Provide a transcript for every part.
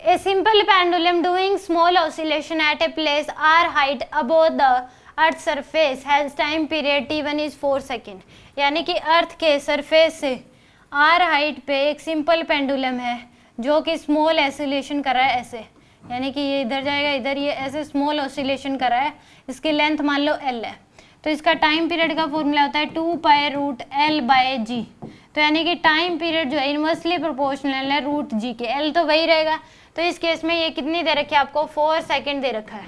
A simple pendulum doing small oscillation at a place r height above the earth surface has time period t1 is 4 second. यानी कि अर्थ के surface से r height पे एक simple pendulum है जो कि स्मॉल ऑसिलेशन कर रहा है ऐसे, यानी कि ये इधर जाएगा इधर, ये ऐसे स्मॉल ऑसिलेशन कर रहा है। इसकी लेंथ मान लो l है, तो इसका टाइम पीरियड का फॉर्मूला होता है 2π√L/g। तो यानी कि टाइम पीरियड जो है इनवर्सली प्रोपोर्शनल है √g के, l तो वही रहेगा। तो इस केस में ये कितनी दे रखी है आपको, 4 सेकेंड दे रखा है,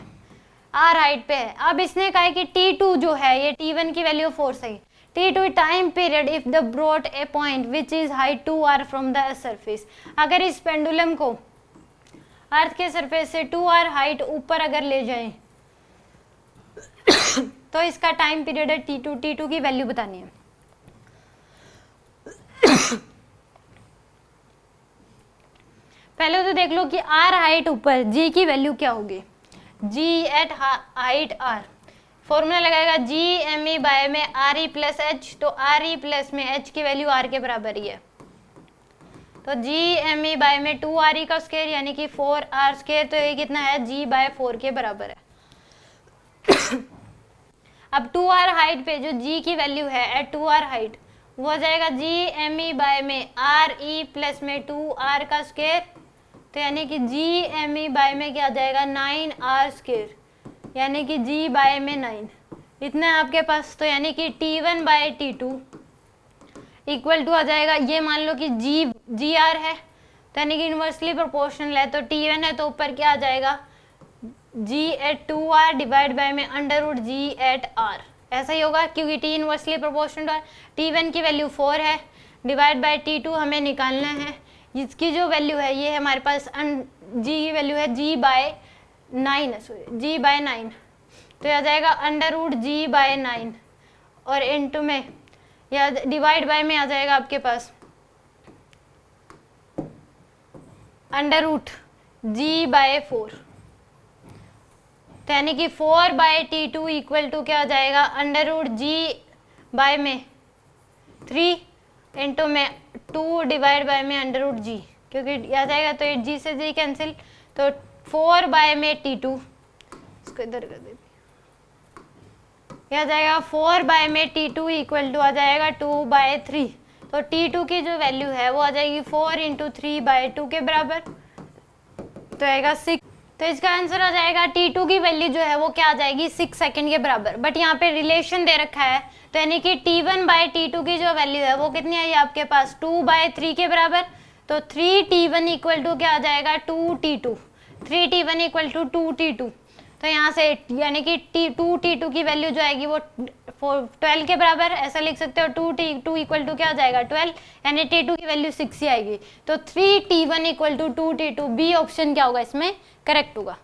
r हाइट पे है। अब इसने कहा है कि t2 जो है ये t1 की value 4 second, t2 time period if the brought a point which is height 2r from the surface. अगर इस पेंडुलम को अर्थ के सरफेस से 2r हाइट ऊपर अगर ले जाएं तो इसका टाइम पीरियड है t2 की वैल्यू बतानी है। पहले तो देख लो कि r हाइट ऊपर, g की वैल्यू क्या होगी, g at height r। Formula लगाएगा g me बाय में re प्लस एच, तो re प्लस में h की वैल्यू r के बराबर ही है। तो g me बाय में 2re का स्क्वायर यानी कि 4r स्क्वायर, तो ये कितना है g बाय 4 के बराबर है। अब 2r हाइट पे जो g की वैल्यू है एट 2r हाइट वो हो जाएगा g me बाय में re प्लस में 2r का स्क्वायर, तो यानी कि g me बाय में क्या आ जाएगा 9r स्क्वायर, यानी कि g बाय में 9 इतना है आपके पास। तो यानी कि t1 bye t2 equal to आ जाएगा, ये मान लो कि gr है, तो यानी कि इनवर्सली प्रोपोर्शनल है, तो t1 है तो ऊपर क्या आ जाएगा g at 2r divide by में √g एट r। ऐसा ही होगा क्योंकि t इनवर्सली प्रोपोर्शनल है। t1 की वैल्यू 4 है डिवाइड बाय t2 हमें निकालना है, इसकी जो वैल्यू है ये हमारे पास g की वैल्यू है g बाय 9, तो आ जाएगा √g बाय 9 और इनटू में या डिवाइड बाय में आ जाएगा आपके पास √g बाय 4, तो यानी कि 4 बाय t2 इक्वल टू क्या आ जाएगा √g बाय में 3 इंटू में 2 डिवाइड बाय में √g, क्योंकि आ जाएगा तो 8g से g कैंसिल, तो 4 बाय में t2, इसको इधर कर देते, यह आ जाएगा 4 बाय में t2 इक्वल टू आ जाएगा 2 बाय 3। तो t2 की जो वैल्यू है वो आ जाएगी 4 इंटू 3 बाय 2 के बराबर, तो आएगा 6। तो इसका आंसर आ जाएगा t2 की वैल्यू जो है वो क्या आ जाएगी 6 सेकंड के बराबर। बट यहाँ पे रिलेशन दे रखा है, तो यानी कि t1 बाय t2 की जो वैल्यू है वो कितनी आई आपके पास 2 बाय 3 के बराबर, तो 3t1 इक्वल टू क्या आ जाएगा 2t2, 3t1 equal to 2t2। तो यहाँ से यानी कि 2t2 की वैल्यू जो आएगी वो 12 के बराबर, ऐसा लिख सकते हो 2t2 इक्वल टू क्या आ जाएगा 12, यानी t2 की वैल्यू 6 ही आएगी। तो 3t1 equal to 2t2, B option क्या होगा इसमें करेक्ट होगा।